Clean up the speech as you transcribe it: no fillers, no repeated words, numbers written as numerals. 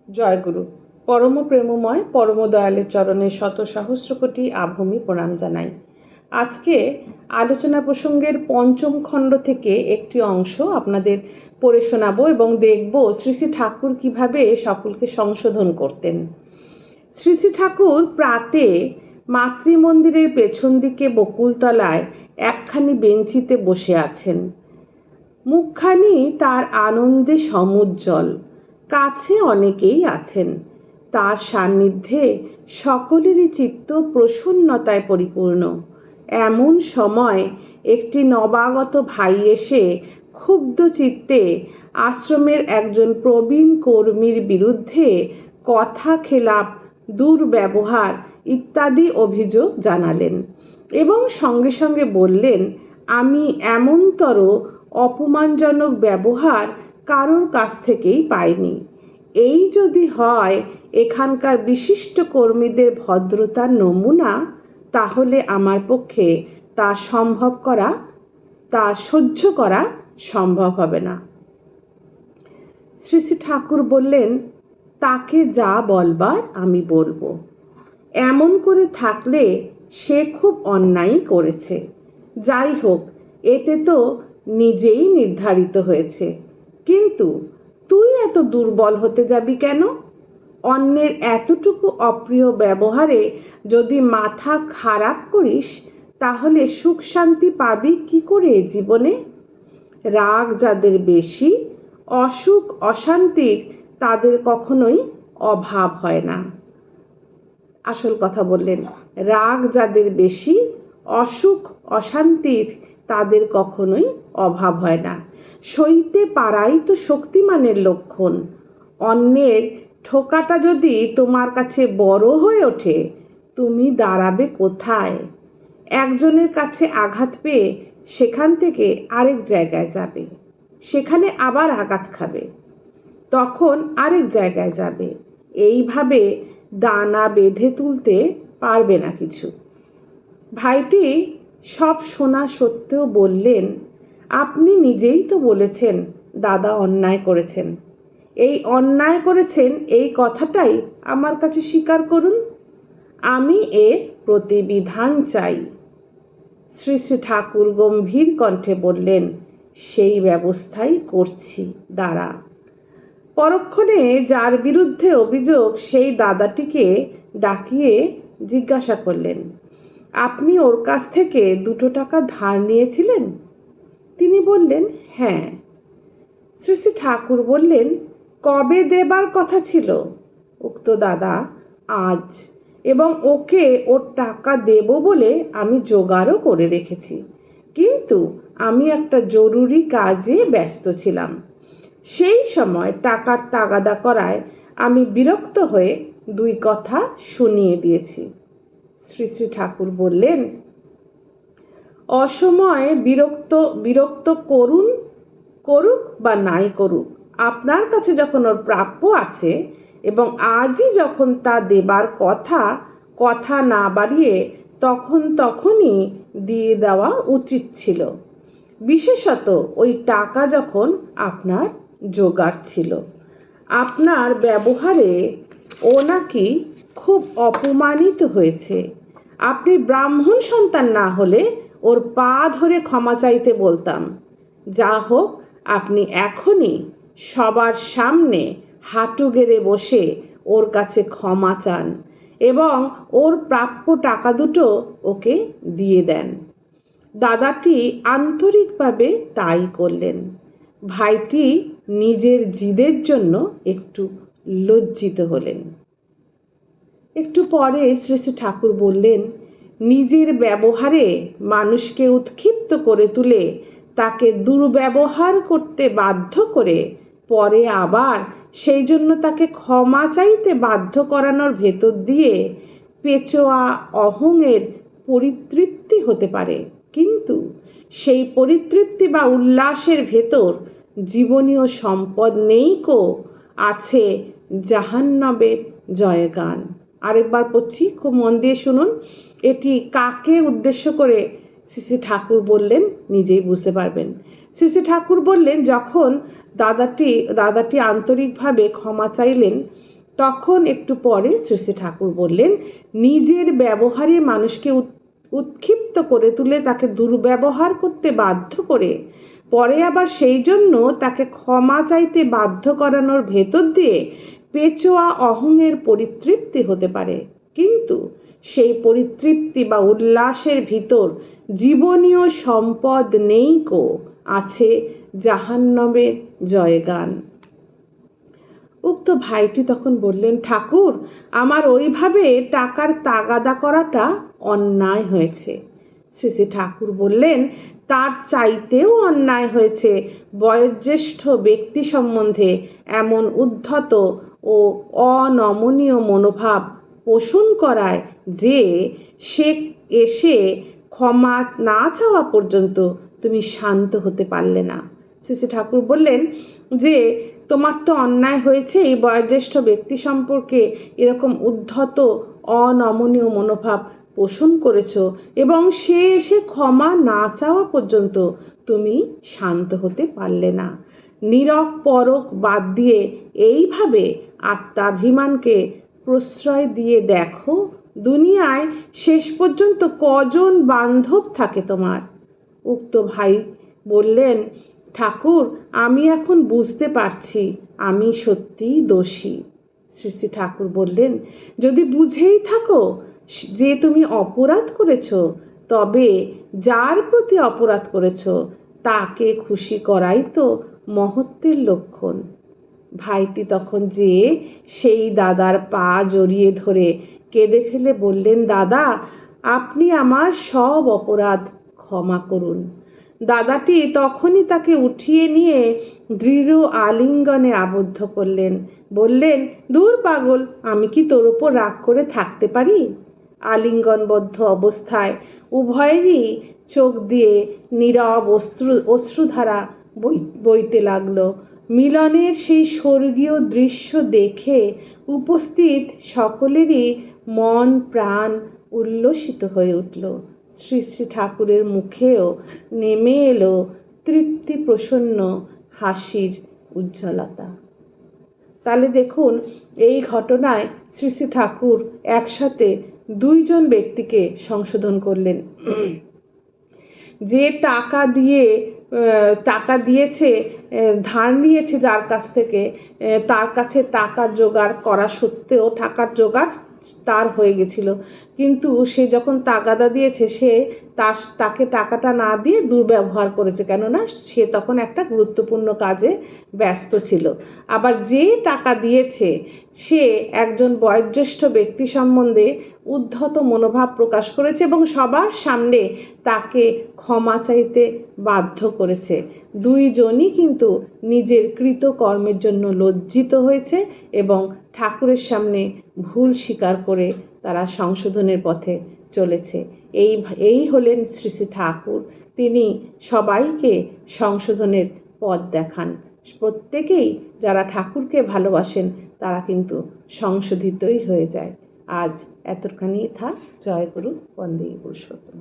জয়গুরু। পরম প্রেমময় পরম দয়ালের চরণে শত সহস্র কোটি আভূমি প্রণাম জানাই। আজকে আলোচনা প্রসঙ্গের পঞ্চম খণ্ড থেকে একটি অংশ আপনাদের পড়ে শোনাবো এবং দেখব শ্রী শ্রী ঠাকুর কিভাবে সকলকে সংশোধন করতেন। শ্রী শ্রী ঠাকুর প্রাতে মাতৃমন্দিরের পেছন দিকে বকুলতলায় একখানি বেঞ্চিতে বসে আছেন। মুখখানি তার আনন্দে সমুজ্জ্বল। কাছে অনেকেই আছেন। তার সান্নিধ্যে সকলেরই চিত্ত প্রসন্নতায় পরিপূর্ণ। এমন সময় একটি নবাগত ভাই এসে ক্ষুব্ধ চিত্তে আশ্রমের একজন প্রবীণ কর্মীর বিরুদ্ধে কথা খেলাপ, দুর্ব্যবহার ইত্যাদি অভিযোগ জানালেন এবং সঙ্গে সঙ্গে বললেন, আমি এমনতর অপমানজনক ব্যবহার কারোর কাছ থেকেই পাইনি। এই যদি হয় এখানকার বিশিষ্ট কর্মীদের ভদ্রতার নমুনা, তাহলে আমার পক্ষে তা সহ্য করা সম্ভব হবে না। শ্রী শ্রী ঠাকুর বললেন, তাকে যা বলবার আমি বলবো। এমন করে থাকলে সে খুব অন্যায় করেছে। যাই হোক, এতে তো নিজেই নির্ধারিত হয়েছে। কিন্তু তুই এত দুর্বল হতে যাবি কেন? অন্যের এতটুকু অপ্রিয় ব্যবহারে যদি মাথা খারাপ করিস, তাহলে সুখ শান্তি পাবি কি করে জীবনে? রাগ যাদের বেশি, অসুখ অশান্তির তাদের কখনোই অভাব হয় না। আসল কথা বললেন, রাগ যাদের বেশি, অসুখ অশান্তির তাদের কখনোই অভাব হয় না। সইতে পারাই তো শক্তিমানের লক্ষণ। অন্যের ঠোকাটা যদি তোমার কাছে বড় হয়ে ওঠে, তুমি দাঁড়াবে কোথায়? একজনের কাছে আঘাত পেয়ে সেখান থেকে আরেক জায়গায় যাবে, সেখানে আবার আঘাত খাবে, তখন আরেক জায়গায় যাবে। এইভাবে দানা বেঁধে তুলতে পারবে না কিছু। ভাইটি সব শোনা সত্ত্বেও বললেন, আপনি নিজেই তো বলেছেন দাদা অন্যায় করেছেন। এই অন্যায় করেছেন এই কথাটাই আমার কাছে স্বীকার করুন। আমি এর প্রতিবিধান চাই। শ্রী শ্রী ঠাকুর গম্ভীর কণ্ঠে বললেন, সেই ব্যবস্থাই করছি, দাঁড়া। পরক্ষণে যার বিরুদ্ধে অভিযোগ সেই দাদাটিকে ডাকিয়ে জিজ্ঞাসা করলেন, আপনি ওর কাছ থেকে 2 টাকা ধার নিয়েছিলেন? তিনি বললেন, হ্যাঁ। শ্রী শ্রী ঠাকুর বললেন, কবে দেবার কথা ছিল? উক্ত দাদা, আজ, এবং ওকে ওর টাকা দেব বলে আমি জোগাড়ও করে রেখেছি, কিন্তু আমি একটা জরুরি কাজে ব্যস্ত ছিলাম। সেই সময় টাকার তাগাদা করায় আমি বিরক্ত হয়ে 2 কথা শুনিয়ে দিয়েছি। শ্রী শ্রী ঠাকুর বললেন, অসময়ে বিরক্ত করুক বা নাই করুক, আপনার কাছে যখন ওর প্রাপ্য আছে এবং আজই যখন তা দেবার কথা না বাড়িয়ে তখনই দিয়ে দেওয়া উচিত ছিল, বিশেষত ওই টাকা যখন আপনার জোগাড় ছিল। আপনার ব্যবহারে ও নাকি খুব অপমানিত হয়েছে। আপনি ব্রাহ্মণ সন্তান না হলে ওর পা ধরে ক্ষমা চাইতে বলতাম। যা হোক, আপনি এখনই সবার সামনে হাঁটু গেড়ে বসে ওর কাছে ক্ষমা চান এবং ওর প্রাপ্য টাকা দুটো ওকে দিয়ে দেন। দাদাটি আন্তরিকভাবে তাই করলেন। ভাইটি নিজের জিদের জন্য একটু লজ্জিত হলেন। একটু পরে শ্রী শ্রী ঠাকুর বললেন, নিজের ব্যবহারে মানুষকে উৎক্ষিপ্ত করে তুলে তাকে দুর্ব্যবহার করতে বাধ্য করে পরে আবার সেই জন্য তাকে ক্ষমা চাইতে বাধ্য করানোর ভেতর দিয়ে পেচোয়া অহংয়ের পরিতৃপ্তি হতে পারে, কিন্তু সেই পরিতৃপ্তি বা উল্লাসের ভেতর জীবনীয় সম্পদ নেই কো, আছে জাহান্নামের জয়গান। আরেকবার পড়ছি, খুব মন দিয়ে শুনুন। এটি কাকে উদ্দেশ্য করে শ্রী শ্রী ঠাকুর বললেন নিজেই বুঝতে পারবেন। শ্রী শ্রী ঠাকুর বললেন, যখন দাদাটি আন্তরিকভাবে ক্ষমা চাইলেন তখন একটু পরে শ্রী শ্রী ঠাকুর বললেন, নিজের ব্যবহারে মানুষকে উৎক্ষিপ্ত করে তুলে তাকে দুর্ব্যবহার করতে বাধ্য করে পরে আবার সেই জন্য তাকে ক্ষমা চাইতে বাধ্য করানোর ভেতর দিয়ে পেচোয়া অহংয়ের পরিতৃপ্তি হতে পারে, কিন্তু সেই পরিতৃপ্তি বা উল্লাসের ভিতর জীবনীয় সম্পদ নেই কো, আছে জাহান্নামের জয়গান। উক্ত ভাইটি তখন বললেন, ঠাকুর, আমার ওইভাবে টাকার তাগাদা করাটা অন্যায় হয়েছে। শ্রী শ্রী ঠাকুর বললেন, তার চাইতেও অন্যায় হয়েছে বয়োজ্যেষ্ঠ ব্যক্তি সম্বন্ধে এমন উদ্ধত ও অনমনীয় মনোভাব পোষণ করায় যে সে এসে ক্ষমা না চাওয়া পর্যন্ত তুমি শান্ত হতে পারলে না। শ্রী শ্রী ঠাকুর বললেন যে তোমার তো অন্যায় হয়েছে এই বয়োজ্যেষ্ঠ ব্যক্তি সম্পর্কে এরকম উদ্ধত অনমনীয় মনোভাব পোষণ করেছ এবং সে এসে ক্ষমা না চাওয়া পর্যন্ত তুমি শান্ত হতে পারলে না। নীরব পরক বাদ দিয়ে এইভাবে আত্মাভিমানকে প্রশ্রয় দিয়ে দেখো দুনিয়ায় শেষ পর্যন্ত কজন বান্ধব থাকে তোমার। উক্ত ভাই বললেন, ঠাকুর, আমি এখন বুঝতে পারছি আমি সত্যিই দোষী। শ্রী শ্রী ঠাকুর বললেন, যদি বুঝেই থাকো যে তুমি অপরাধ করেছ, তবে যার প্রতি অপরাধ করেছ তাকে খুশি করাই তো মহত্বের লক্ষণ। ভাইটি তখন যে সেই দাদার পা জড়িয়ে ধরে কেঁদে ফেলে বললেন, দাদা, আপনি আমার সব অপরাধ ক্ষমা করুন। দাদাটি তখনই তাকে উঠিয়ে নিয়ে দৃঢ় আলিঙ্গনে আবদ্ধ করলেন। বললেন, দূর পাগল, আমি কি তোর ওপর রাগ করে থাকতে পারি? আলিঙ্গনবদ্ধ অবস্থায় উভয়েরই চোখ দিয়ে নীরব অশ্রুধারা বইতে লাগলো। মিলনের সেই স্বর্গীয় দৃশ্য দেখে উপস্থিত সকলেরই মন প্রাণ উল্লসিত হয়ে উঠল। শ্রী শ্রী ঠাকুরের মুখেও নেমে এলো তৃপ্তি প্রসন্ন হাসির উজ্জ্বলতা। তাহলে দেখুন, এই ঘটনায় শ্রী শ্রী ঠাকুর একসাথে দুইজন ব্যক্তিকে সংশোধন করলেন। যে টাকা দিয়েছে, ধার নিয়েছে যার কাছ থেকে, তার কাছে টাকার জোগাড় করা সত্ত্বেও টাকার জোগাড় তার হয়ে গেছিল, কিন্তু সে যখন তাগাদা দিয়েছে সে তাকে টাকাটা না দিয়ে দুর্ব্যবহার করেছে, কেননা সে তখন একটা গুরুত্বপূর্ণ কাজে ব্যস্ত ছিল। আবার যে টাকা দিয়েছে সে একজন বয়োজ্যেষ্ঠ ব্যক্তি সম্বন্ধে উদ্ধত মনোভাব প্রকাশ করেছে এবং সবার সামনে তাকে ক্ষমা চাইতে বাধ্য করেছে। দুইজনই কিন্তু নিজের কৃতকর্মের জন্য লজ্জিত হয়েছে এবং ঠাকুরের সামনে ভুল স্বীকার করে তারা সংশোধনের পথে চলেছে। এই হলেন শ্রী শ্রী ঠাকুর। তিনি সবাইকে সংশোধনের পথ দেখান। প্রত্যেকেই যারা ঠাকুরকে ভালোবাসেন তারা কিন্তু সংশোধিতই হয়ে যায়। আজ এতখানি থাক। জয় গুরু। বন্দে পুরুষোত্তম।